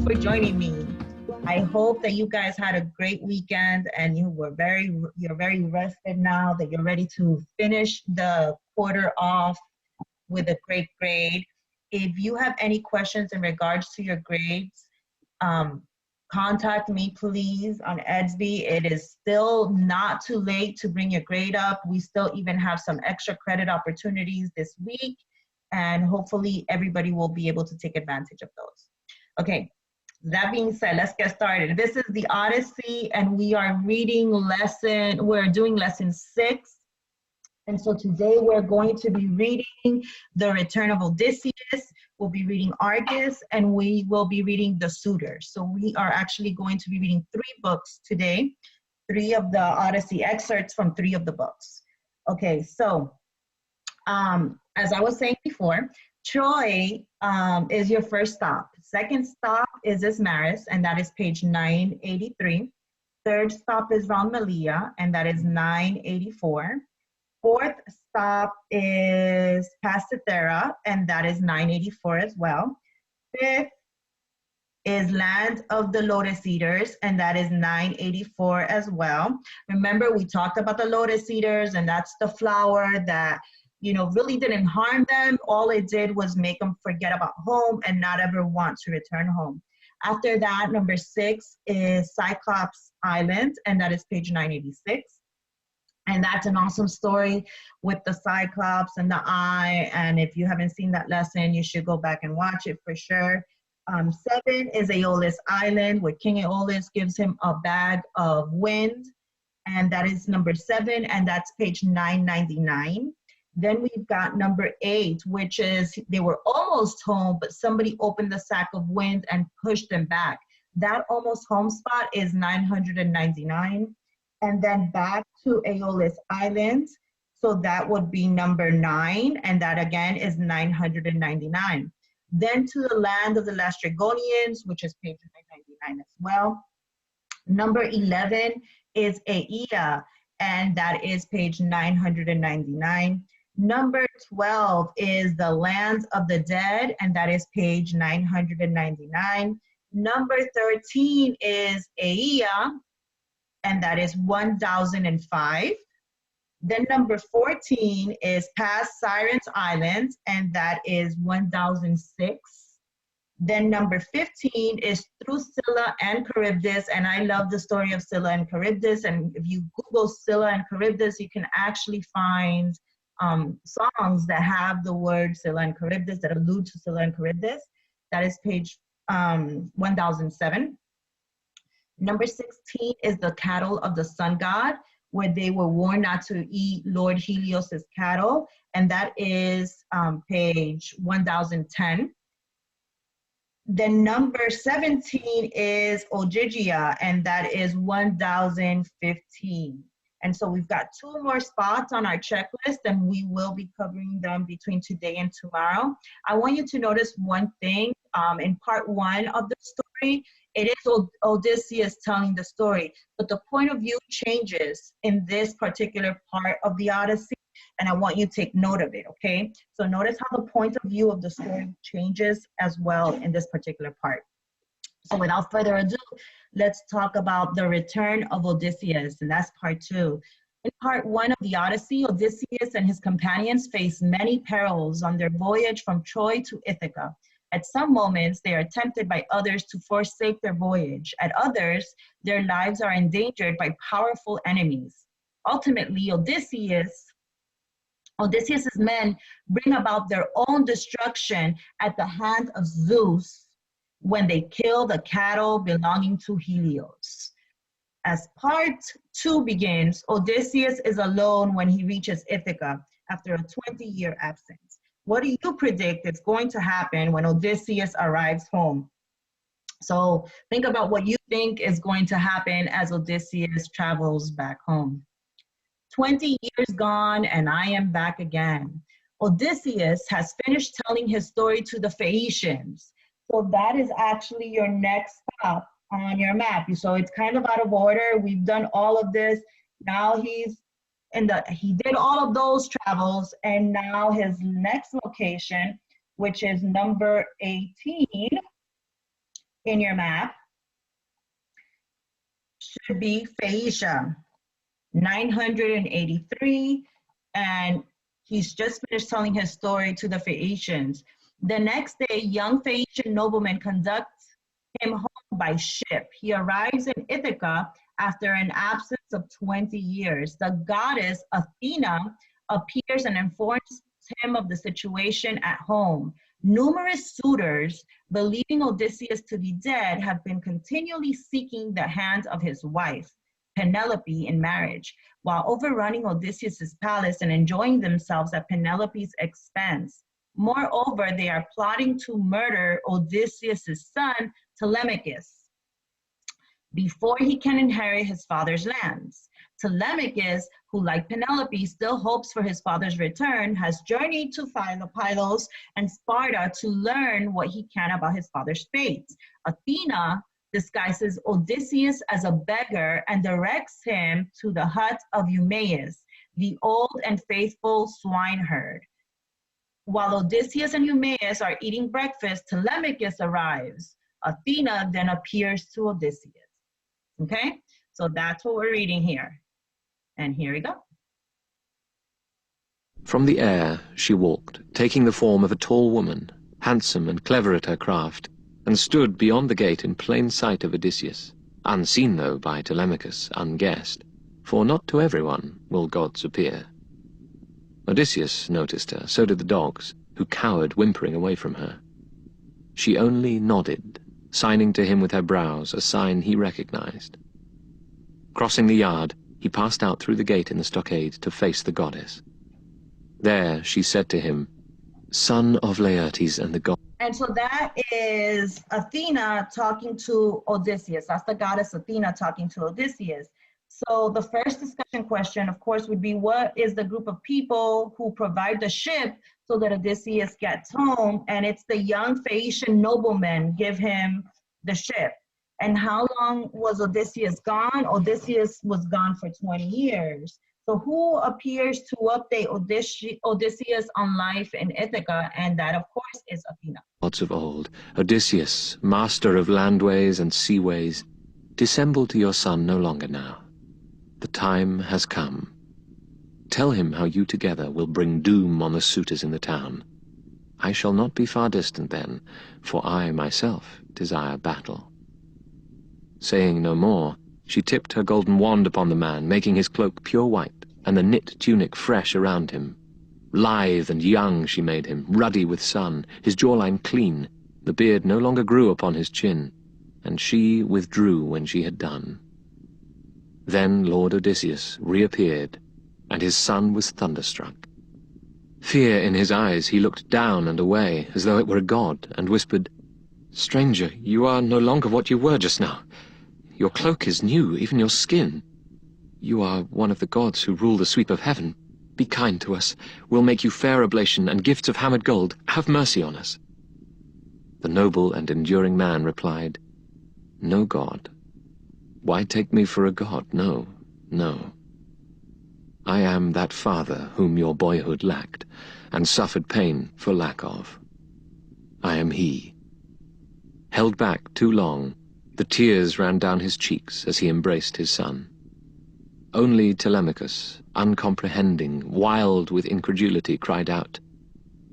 for joining me. I hope that you guys had a great weekend and you're very rested now, that you're ready to finish the quarter off with a great grade. If you have any questions in regards to your grades, contact me please on Edsby. It is still not too late to bring your grade up. We still even have some extra credit opportunities this week, and hopefully everybody will be able to take advantage of those. Okay, that being said, let's get started. This is the Odyssey, and we are we're doing lesson 6. And so today we're going to be reading The Return of Odysseus, we'll be reading Argus, and we will be reading The Suitors. So we are actually going to be reading 3 books today, 3 of the Odyssey excerpts from 3 of the books. Okay, so as I was saying before, Troy is your first stop. Second stop is Ismaris, and that is page 983. Third stop is Ronmalia, and that is 984. Fourth stop is Pastithera, and that is 984 as well. Fifth is Land of the Lotus Eaters, and that is 984 as well. Remember, we talked about the Lotus Eaters, and that's the flower that, you know, really didn't harm them. All it did was make them forget about home and not ever want to return home. After that, number 6 is Cyclops Island, and that is page 986. And that's an awesome story with the Cyclops and the eye. And if you haven't seen that lesson, you should go back and watch it for sure. 7 is Aeolus Island, where King Aeolus gives him a bag of wind. And that is number 7, and that's page 999. Then we've got number 8, which is they were almost home, but somebody opened the sack of wind and pushed them back. That almost home spot is 999. And then back to Aeolus Island. So that would be number 9, and that again is 999. Then to the land of the Lastrygonians, which is page 999 as well. Number 11 is Aea, and that is page 999. Number 12 is the lands of the dead, and that is page 999. Number 13 is Aea, and that is 1005. Then number 14 is past Sirens Island, and that is 1006. Then number 15 is through Scylla and Charybdis, and I love the story of Scylla and Charybdis, and if you Google Scylla and Charybdis, you can actually find songs that have the word Scylla and Charybdis, that allude to Scylla and Charybdis. That is page 1007. Number 16 is the cattle of the sun god, where they were warned not to eat Lord Helios's cattle, and that is page 1010. Then number 17 is Ogygia, and that is 1015. And so we've got 2 more spots on our checklist, and we will be covering them between today and tomorrow. I want you to notice one thing. In part 1 of the story, it is Odysseus telling the story, but the point of view changes in this particular part of the Odyssey, and I want you to take note of it, okay? So notice how the point of view of the story changes as well in this particular part. So without further ado, let's talk about the return of Odysseus, and that's part 2. In part 1 of the Odyssey, Odysseus and his companions face many perils on their voyage from Troy to Ithaca. At some moments, they are tempted by others to forsake their voyage. At others, their lives are endangered by powerful enemies. Ultimately, Odysseus's men bring about their own destruction at the hand of Zeus when they kill the cattle belonging to Helios. As part 2 begins, Odysseus is alone when he reaches Ithaca after a 20-year absence. What do you predict is going to happen when Odysseus arrives home? So think about what you think is going to happen as Odysseus travels back home. 20 years gone, and I am back again. Odysseus has finished telling his story to the Phaeacians. So that is actually your next stop on your map. So it's kind of out of order. We've done all of this. Now he did all of those travels, and now his next location, which is number 18, in your map should be Phaeacia, 983, and he's just finished telling his story to the Phaeacians. The next day, young Phaeacian nobleman conducts him home by ship. He arrives in Ithaca after an absence of 20 years. The goddess Athena appears and informs him of the situation at home. Numerous suitors, believing Odysseus to be dead, have been continually seeking the hand of his wife, Penelope, in marriage, while overrunning Odysseus's palace and enjoying themselves at Penelope's expense. Moreover, they are plotting to murder Odysseus's son, Telemachus, before he can inherit his father's lands. Telemachus, who like Penelope still hopes for his father's return, has journeyed to Pylos and Sparta to learn what he can about his father's fate. Athena disguises Odysseus as a beggar and directs him to the hut of Eumaeus, the old and faithful swineherd. While Odysseus and Eumaeus are eating breakfast, Telemachus arrives. Athena then appears to Odysseus. Okay, so that's what we're reading here. And here we go. From the air she walked, taking the form of a tall woman, handsome and clever at her craft, and stood beyond the gate in plain sight of Odysseus, unseen though by Telemachus, unguessed, for not to everyone will gods appear. Odysseus noticed her, so did the dogs, who cowered whimpering away from her. She only nodded, signing to him with her brows, a sign he recognized. Crossing the yard, he passed out through the gate in the stockade to face the goddess. There she said to him, "Son of Laertes and the god." And so that is Athena talking to Odysseus. That's the goddess Athena talking to Odysseus. So the first discussion question, of course, would be, what is the group of people who provide the ship so that Odysseus gets home? And it's the young Phaeacian noblemen give him the ship. And how long was Odysseus gone? Odysseus was gone for 20 years. So who appears to update Odysseus on life in Ithaca? And that, of course, is Athena. Gods of old, Odysseus, master of landways and seaways, dissemble to your son no longer now. The time has come. Tell him how you together will bring doom on the suitors in the town. I shall not be far distant then, for I myself desire battle. Saying no more, she tipped her golden wand upon the man, making his cloak pure white, and the knit tunic fresh around him. Lithe and young she made him, ruddy with sun, his jawline clean, the beard no longer grew upon his chin, and she withdrew when she had done. Then Lord Odysseus reappeared, and his son was thunderstruck. Fear in his eyes, he looked down and away, as though it were a god, and whispered, "Stranger, you are no longer what you were just now. Your cloak is new, even your skin. You are one of the gods who rule the sweep of heaven. Be kind to us. We'll make you fair oblation and gifts of hammered gold. Have mercy on us." The noble and enduring man replied, "No god. Why take me for a god? No, no. I am that father whom your boyhood lacked, and suffered pain for lack of. I am he." Held back too long, the tears ran down his cheeks as he embraced his son. Only Telemachus, uncomprehending, wild with incredulity, cried out,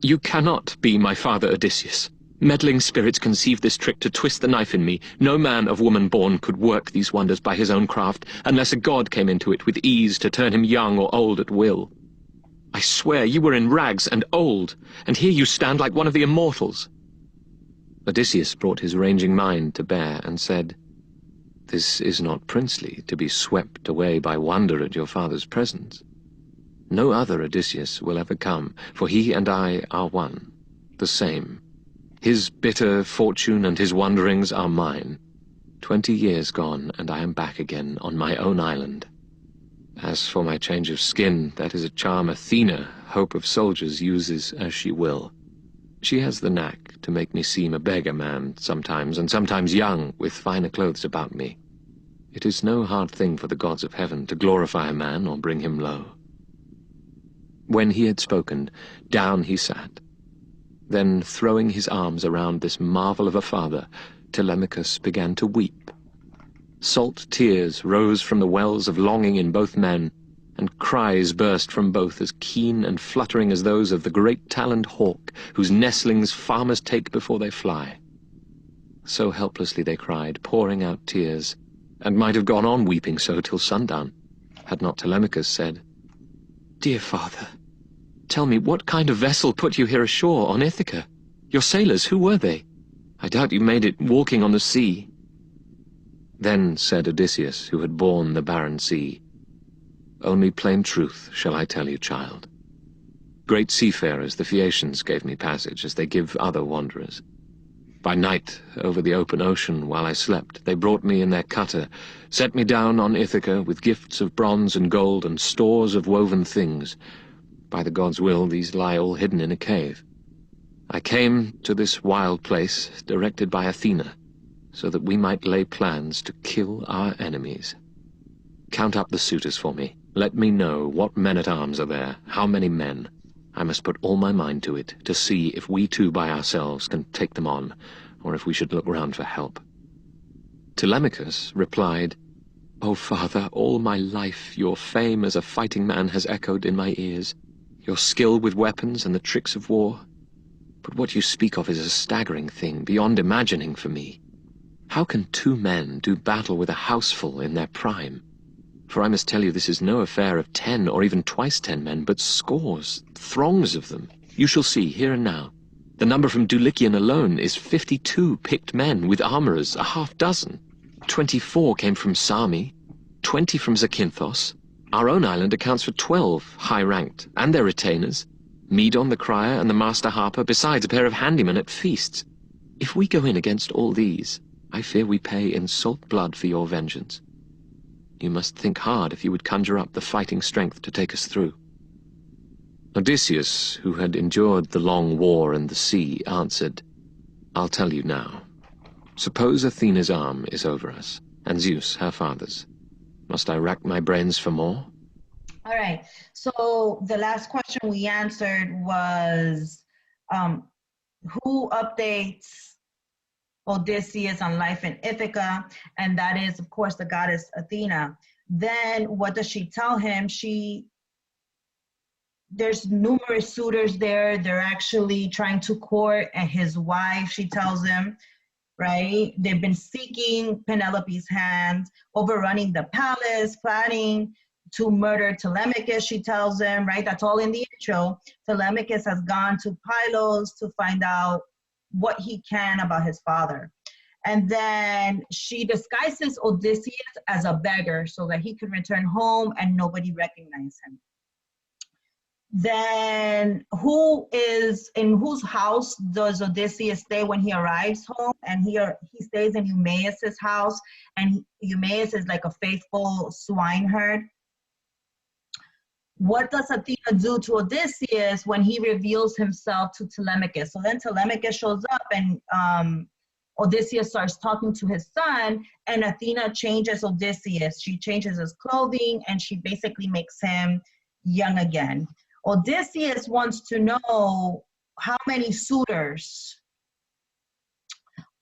"You cannot be my father Odysseus. Meddling spirits conceived this trick to twist the knife in me. No man of woman born could work these wonders by his own craft, unless a god came into it with ease to turn him young or old at will. I swear you were in rags and old, and here you stand like one of the immortals." Odysseus brought his ranging mind to bear and said, "This is not princely, to be swept away by wonder at your father's presence. No other Odysseus will ever come, for he and I are one, the same. His bitter fortune and his wanderings are mine. 20 years gone, and I am back again on my own island. As for my change of skin, that is a charm Athena, hope of soldiers, uses as she will. She has the knack to make me seem a beggar man sometimes, and sometimes young, with finer clothes about me. It is no hard thing for the gods of heaven to glorify a man or bring him low." When he had spoken, down he sat. Then, throwing his arms around this marvel of a father, Telemachus began to weep. Salt tears rose from the wells of longing in both men, and cries burst from both as keen and fluttering as those of the great-taloned hawk, whose nestlings farmers take before they fly. So helplessly they cried, pouring out tears, and might have gone on weeping so till sundown, had not Telemachus said, "Dear father, tell me, what kind of vessel put you here ashore on Ithaca? Your sailors, who were they? I doubt you made it walking on the sea." Then said Odysseus, who had borne the barren sea, "Only plain truth shall I tell you, child. Great seafarers, the Phaeacians, gave me passage, as they give other wanderers. By night, over the open ocean, while I slept, they brought me in their cutter, set me down on Ithaca with gifts of bronze and gold and stores of woven things. By the gods' will, these lie all hidden in a cave. I came to this wild place, directed by Athena, so that we might lay plans to kill our enemies. Count up the suitors for me. Let me know what men-at-arms are there, how many men. I must put all my mind to it, to see if we two by ourselves can take them on, or if we should look round for help." Telemachus replied, "O father, all my life your fame as a fighting man has echoed in my ears, your skill with weapons and the tricks of war. But what you speak of is a staggering thing, beyond imagining for me. How can two men do battle with a houseful in their prime? For I must tell you, this is no affair of 10 or even twice 10 men, but scores, throngs of them. You shall see, here and now. The number from Dulichion alone is 52 picked men with armorers, a half-dozen. 24 came from Sami, 20 from Zakynthos. Our own island accounts for 12 high-ranked, and their retainers, Medon the crier and the master harper, besides a pair of handymen at feasts. If we go in against all these, I fear we pay in salt blood for your vengeance. You must think hard if you would conjure up the fighting strength to take us through." Odysseus, who had endured the long war and the sea, answered, "I'll tell you now. Suppose Athena's arm is over us, and Zeus, her father's. Must I rack my brains for more?" All right. So the last question we answered was, who updates Odysseus on life in Ithaca? And that is, of course, the goddess Athena. Then what does she tell him? There's numerous suitors there. They're actually trying to court his wife, she tells him, right? They've been seeking Penelope's hand, overrunning the palace, planning to murder Telemachus, she tells him, right? That's all in the intro. Telemachus has gone to Pylos to find out what he can about his father. And then she disguises Odysseus as a beggar so that he could return home and nobody recognize him. Then in whose house does Odysseus stay when he arrives home? And he stays in Eumaeus's house, and Eumaeus is like a faithful swineherd. What does Athena do to Odysseus when he reveals himself to Telemachus? So then Telemachus shows up, and Odysseus starts talking to his son, and Athena changes Odysseus. She changes his clothing, and she basically makes him young again. Odysseus wants to know how many suitors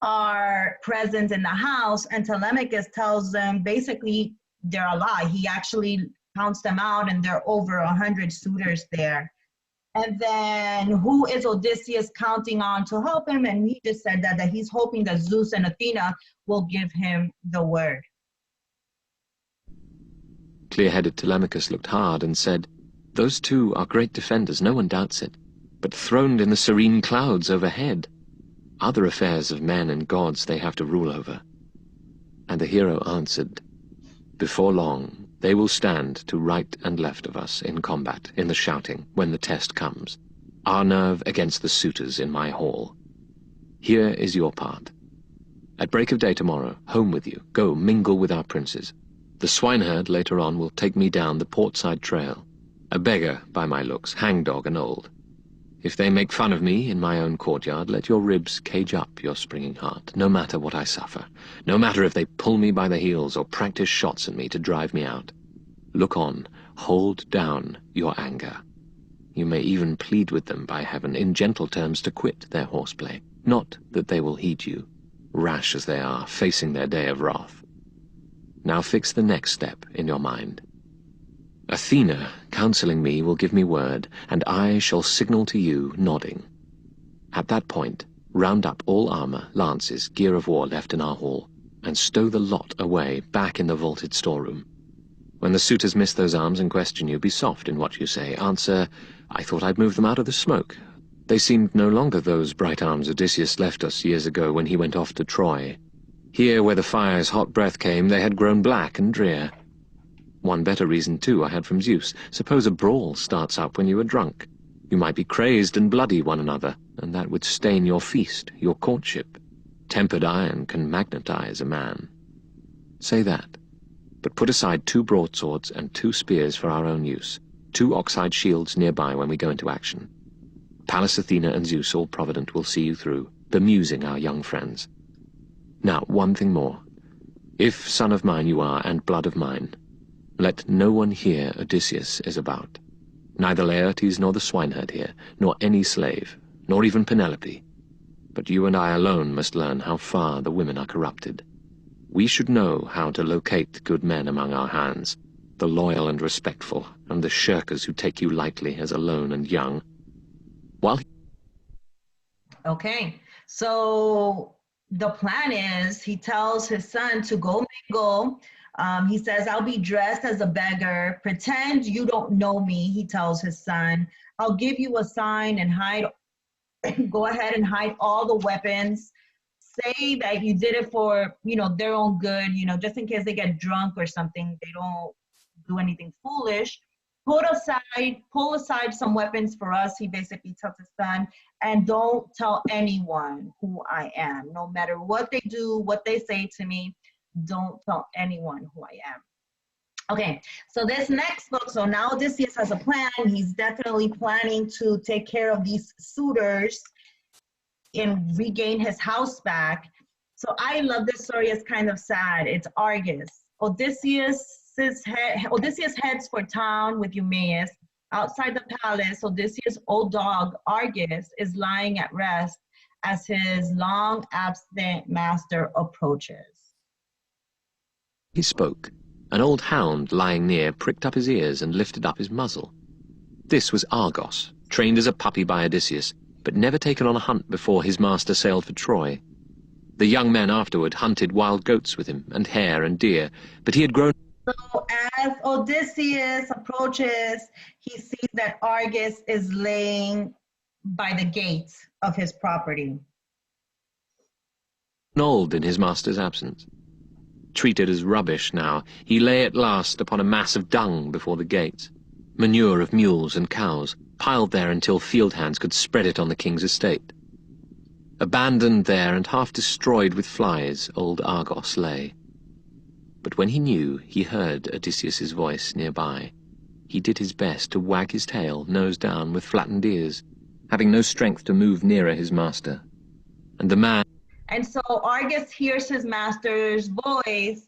are present in the house, and Telemachus tells them basically they're a lie. He actually counts them out, and there are over 100 suitors there. And then who is Odysseus counting on to help him? And he just said that he's hoping that Zeus and Athena will give him the word. Clear-headed Telemachus looked hard and said, "Those two are great defenders, no one doubts it, but throned in the serene clouds overhead. Other affairs of men and gods they have to rule over." And the hero answered, "Before long, they will stand to right and left of us in combat, in the shouting, when the test comes. Our nerve against the suitors in my hall. Here is your part. At break of day tomorrow, home with you, go mingle with our princes. The swineherd later on will take me down the portside trail, a beggar by my looks, hangdog and old. If they make fun of me in my own courtyard, let your ribs cage up your springing heart, no matter what I suffer, no matter if they pull me by the heels or practice shots at me to drive me out. Look on, hold down your anger. You may even plead with them, by heaven, in gentle terms to quit their horseplay, not that they will heed you. rash as they are, facing their day of wrath. Now fix the next step in your mind. Athena, counseling me, will give me word, and I shall signal to you, nodding. At that point, round up all armor, lances, gear of war left in our hall, and stow the lot away back in the vaulted storeroom. When the suitors miss those arms and question you, be soft in what you say. Answer, I thought I'd moved them out of the smoke. They seemed no longer those bright arms Odysseus left us years ago when he went off to Troy. Here, where the fire's hot breath came, they had grown black and drear. One better reason, too, I had from Zeus. Suppose a brawl starts up when you are drunk. You might be crazed and bloody one another, and that would stain your feast, your courtship. Tempered iron can magnetize a man. Say that, but put aside 2 broadswords and 2 spears for our own use, 2 oxhide shields nearby when we go into action. Pallas Athena and Zeus, all provident, will see you through, bemusing our young friends. Now, one thing more. If son of mine you are, and blood of mine, let no one hear Odysseus is about. Neither Laertes nor the swineherd here, nor any slave, nor even Penelope. But you and I alone must learn how far the women are corrupted. We should know how to locate good men among our hands, the loyal and respectful, and the shirkers who take you lightly as alone and young. Okay, so the plan is he tells his son to go mingle. He says, I'll be dressed as a beggar. Pretend you don't know me, he tells his son. I'll give you a sign and hide. Go ahead and hide all the weapons. Say that you did it for, their own good, just in case they get drunk or something, they don't do anything foolish. Pull aside some weapons for us, he basically tells his son, and don't tell anyone who I am. No matter what they do, what they say to me, don't tell anyone who I am. Okay, so this next book, so now Odysseus has a plan. He's definitely planning to take care of these suitors and regain his house back. So I love this story. It's kind of sad. It's Argus. Odysseus heads for town with Eumaeus. Outside the palace, Odysseus' old dog, Argus, is lying at rest as his long-absent master approaches. He spoke. An old hound lying near pricked up his ears and lifted up his muzzle. This was Argos, trained as a puppy by Odysseus, but never taken on a hunt before his master sailed for Troy. The young men afterward hunted wild goats with him, and hare and deer, but he had grown... So as Odysseus approaches, he sees that Argus is laying by the gate of his property. Old in his master's absence. Treated as rubbish now, he lay at last upon a mass of dung before the gates, manure of mules and cows, piled there until field hands could spread it on the king's estate. Abandoned there and half destroyed with flies, old Argos lay. But when he knew he heard Odysseus's voice nearby, he did his best to wag his tail, nose down, with flattened ears, having no strength to move nearer his master. And the man... And so Argus hears his master's voice,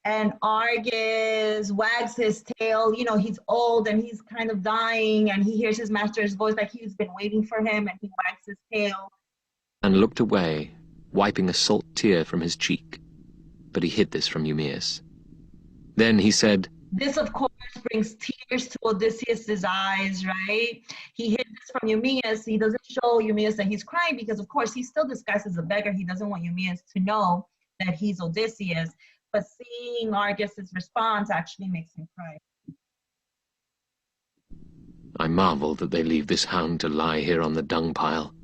and Argus wags his tail. He's old and he's kind of dying, and he hears his master's voice like he's been waiting for him, and he wags his tail. And looked away, wiping a salt tear from his cheek. But he hid this from Eumaeus. Then he said... This, of course, brings tears to Odysseus' eyes, right? He hid this from Eumaeus. He doesn't show Eumaeus that he's crying because, of course, he's still disguised as a beggar. He doesn't want Eumaeus to know that he's Odysseus. But seeing Argus's response actually makes him cry. I marvel that they leave this hound to lie here on the dung pile.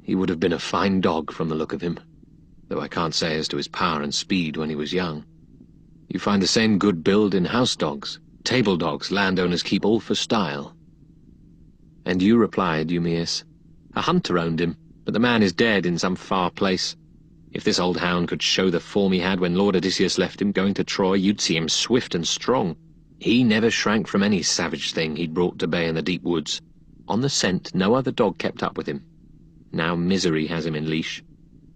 He would have been a fine dog from the look of him, though I can't say as to his power and speed when he was young. You find the same good build in house dogs. Table dogs landowners keep all for style. And you replied, Eumaeus, a hunter owned him, but the man is dead in some far place. If this old hound could show the form he had when Lord Odysseus left him going to Troy, you'd see him swift and strong. He never shrank from any savage thing he'd brought to bay in the deep woods. On the scent, no other dog kept up with him. Now misery has him in leash.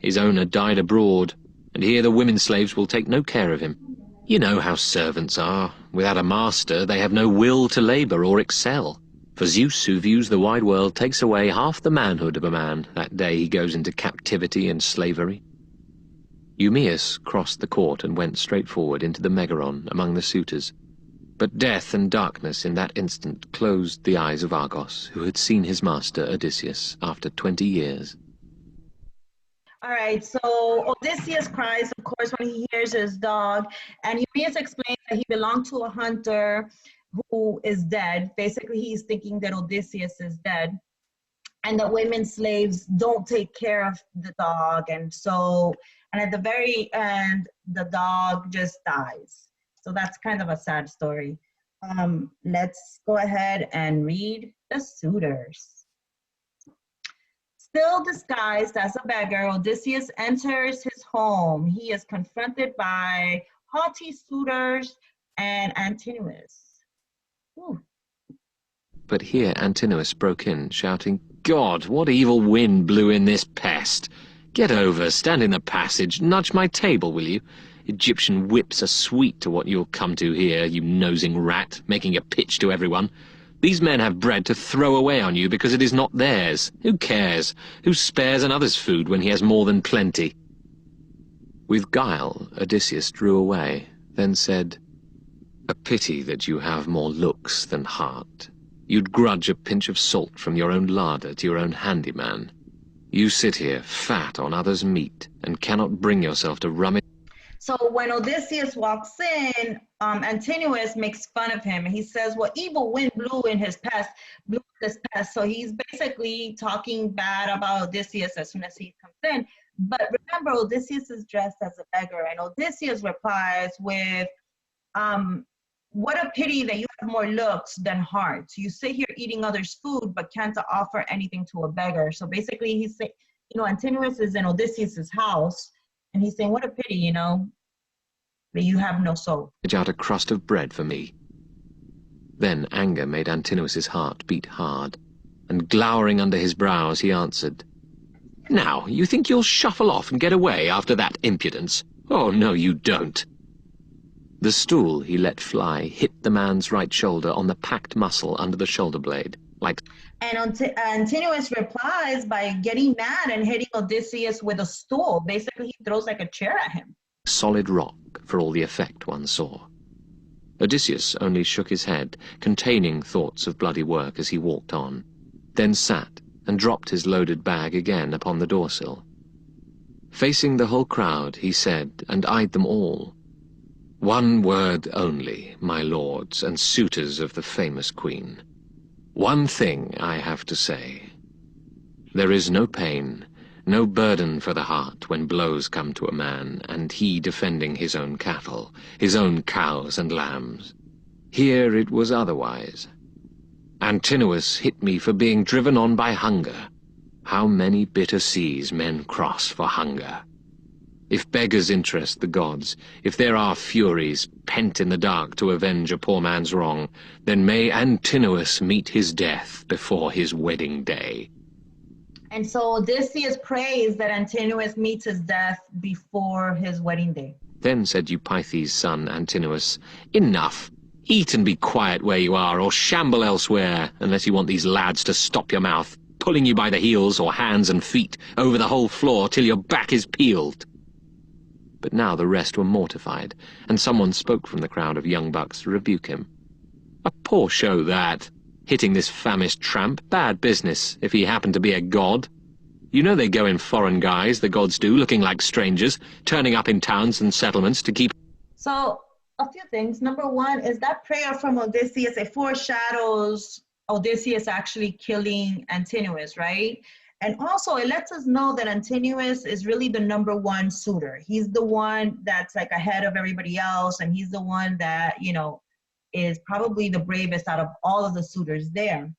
His owner died abroad, and here the women slaves will take no care of him. You know how servants are. Without a master, they have no will to labor or excel. For Zeus, who views the wide world, takes away half the manhood of a man that day he goes into captivity and slavery. Eumaeus crossed the court and went straight forward into the Megaron among the suitors. But death and darkness in that instant closed the eyes of Argos, who had seen his master Odysseus after 20 years. All right, so Odysseus cries, of course, when he hears his dog, and Eumaeus explains that he belonged to a hunter who is dead. Basically, he's thinking that Odysseus is dead, and that women slaves don't take care of the dog, and at the very end, the dog just dies. So that's kind of a sad story. Let's go ahead and read the Suitors. Still disguised as a beggar, Odysseus enters his home. He is confronted by haughty suitors and Antinous. Ooh. But here Antinous broke in, shouting, "God, what evil wind blew in this pest? Get over, stand in the passage, nudge my table, will you? Egyptian whips are sweet to what you'll come to here, you nosing rat, making a pitch to everyone. These men have bread to throw away on you because it is not theirs. Who cares? Who spares another's food when he has more than plenty?" With guile, Odysseus drew away, then said, "A pity that you have more looks than heart. You'd grudge a pinch of salt from your own larder to your own handyman. You sit here, fat on others' meat, and cannot bring yourself to rummage." So when Odysseus walks in, Antinous makes fun of him. He says, "What evil wind blew in this pest." So he's basically talking bad about Odysseus as soon as he comes in. But remember, Odysseus is dressed as a beggar, and Odysseus replies with, "What a pity that you have more looks than hearts. You sit here eating others' food, but can't offer anything to a beggar." So basically, he's saying, Antinous is in Odysseus's house, and he's saying, "What a pity, that you have no soul. Out a crust of bread for me." Then anger made Antinous's heart beat hard, and glowering under his brows, he answered, "Now, you think you'll shuffle off and get away after that impudence? Oh, no, you don't." The stool he let fly hit the man's right shoulder on the packed muscle under the shoulder blade, like... And Antinous replies by getting mad and hitting Odysseus with a stool. Basically, he throws like a chair at him. Solid rock, for all the effect one saw. Odysseus only shook his head, containing thoughts of bloody work as he walked on, then sat and dropped his loaded bag again upon the doorsill. Facing the whole crowd, he said, and eyed them all, "One word only, my lords and suitors of the famous queen. One thing I have to say. There is no pain, no burden for the heart when blows come to a man, and he defending his own cattle, his own cows and lambs. Here it was otherwise. Antinous hit me for being driven on by hunger. How many bitter seas men cross for hunger! If beggars interest the gods, if there are furies pent in the dark to avenge a poor man's wrong, then may Antinous meet his death before his wedding day." And so Odysseus prays that Antinous meets his death before his wedding day. Then said Eupeithes' son Antinous, "Enough! Eat and be quiet where you are, or shamble elsewhere, unless you want these lads to stop your mouth, pulling you by the heels or hands and feet over the whole floor till your back is peeled." But now the rest were mortified, and someone spoke from the crowd of young bucks to rebuke him. "A poor show that! Hitting this famished tramp, bad business, if he happened to be a god. You know they go in foreign guise, the gods do, looking like strangers, turning up in towns and settlements to keep..." So, a few things. Number one is that prayer from Odysseus, it foreshadows Odysseus actually killing Antinous, right? And also, it lets us know that Antinous is really the number one suitor. He's the one that's like ahead of everybody else, and he's the one that, is probably the bravest out of all of the suitors there.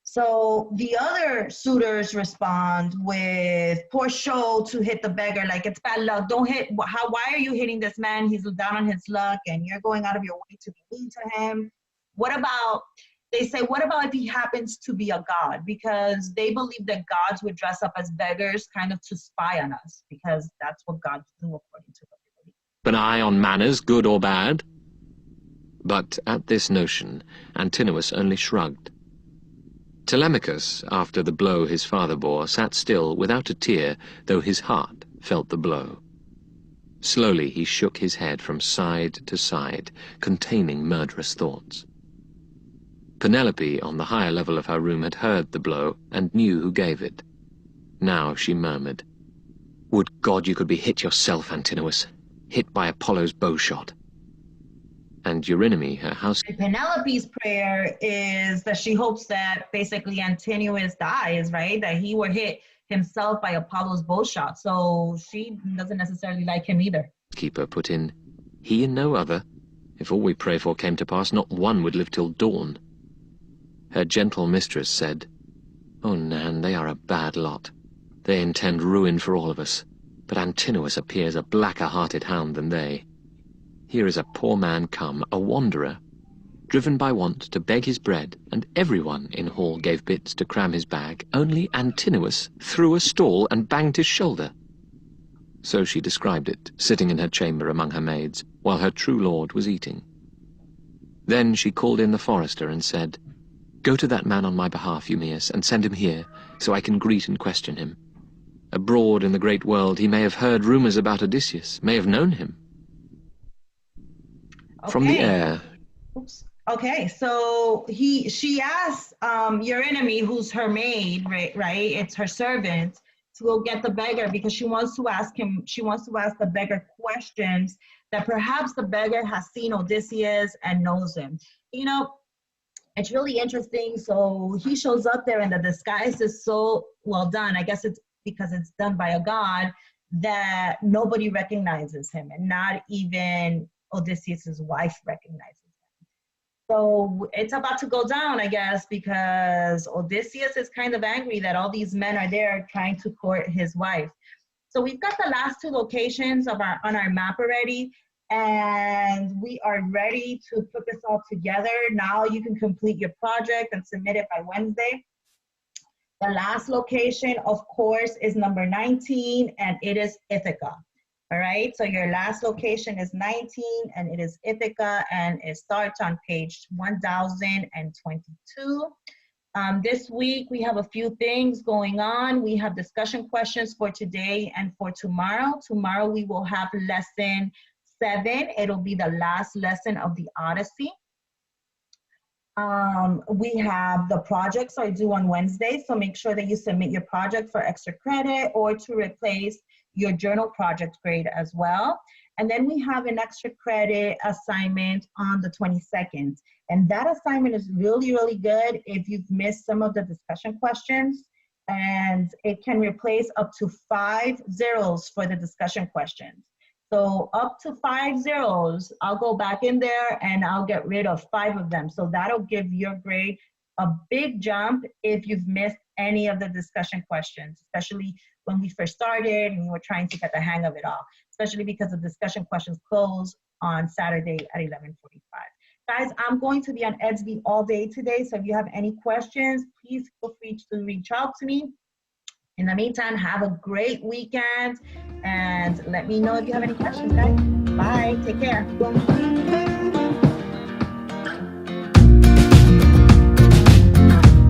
So the other suitors respond with, "Poor show to hit the beggar, like it's bad luck. Don't hit, why are you hitting this man? He's down on his luck and you're going out of your way to be mean to him. They say, what about if he happens to be a god?" Because they believe that gods would dress up as beggars kind of to spy on us, because that's what gods do according to everybody. An eye on manners, good or bad? But at this notion, Antinous only shrugged. Telemachus, after the blow his father bore, sat still without a tear, though his heart felt the blow. Slowly he shook his head from side to side, containing murderous thoughts. Penelope, on the higher level of her room, had heard the blow and knew who gave it. Now she murmured, "Would God you could be hit yourself, Antinous, hit by Apollo's bowshot." And Eurynome, her house... Penelope's prayer is that she hopes that basically Antinous dies, right? That he were hit himself by Apollo's bowshot. So she doesn't necessarily like him either. Keeper put in, "He and no other. If all we pray for came to pass, not one would live till dawn." Her gentle mistress said, "Oh, Nan, they are a bad lot. They intend ruin for all of us, but Antinous appears a blacker-hearted hound than they. Here is a poor man come, a wanderer, driven by want to beg his bread, and everyone in hall gave bits to cram his bag, only Antinous threw a stall and banged his shoulder." So she described it, sitting in her chamber among her maids, while her true lord was eating. Then she called in the forester and said, "Go to that man on my behalf, Eumaeus, and send him here, so I can greet and question him. Abroad in the great world he may have heard rumors about Odysseus, may have known him." Okay. From the air. Oops. Okay, so she asks Eurynome, who's her maid, right? It's her servant, to go get the beggar because she wants to ask the beggar questions that perhaps the beggar has seen Odysseus and knows him. You know, it's really interesting. So he shows up there and the disguise is so well done. I guess it's because it's done by a god that nobody recognizes him, and not even Odysseus's wife recognizes him. So it's about to go down, I guess, because Odysseus is kind of angry that all these men are there trying to court his wife. So we've got the last two locations on our map already, and we are ready to put this all together. Now you can complete your project and submit it by Wednesday. The last location, of course, is number 19, and it is Ithaca. All right, so your last location is 19, and it is Ithaca, and it starts on page 1022. This week, we have a few things going on. We have discussion questions for today and for tomorrow. Tomorrow, we will have lesson 7. It'll be the last lesson of the Odyssey. We have the projects are due on Wednesday, so make sure that you submit your project for extra credit or to replace your journal project grade as well. And then we have an extra credit assignment on the 22nd. And that assignment is really, really good if you've missed some of the discussion questions, and it can replace up to 5 zeros for the discussion questions. So up to 5 zeros, I'll go back in there and I'll get rid of 5 of them. So that'll give your grade a big jump if you've missed any of the discussion questions, especially when we first started and we were trying to get the hang of it all, especially because the discussion questions close on Saturday at 11:45. Guys, I'm going to be on EDSB all day today, so if you have any questions, please feel free to reach out to me. In the meantime, have a great weekend, and let me know if you have any questions, guys. Bye. Take care.